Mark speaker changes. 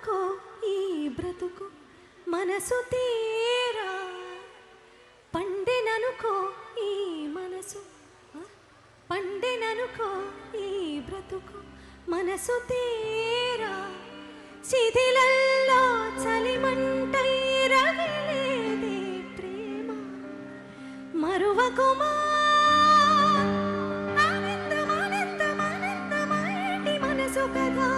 Speaker 1: మరువకో ఈ బ్రతుకు మనసు తీరా పండెననుకో ఈ మనసు పండెననుకో ఈ బ్రతుకు మనసు తీరా శిథిలల్లో చలిమంటై రగిలేదే ప్రేమ మరువకుమా ఆనందమానందమానందమాటి మనసు కదా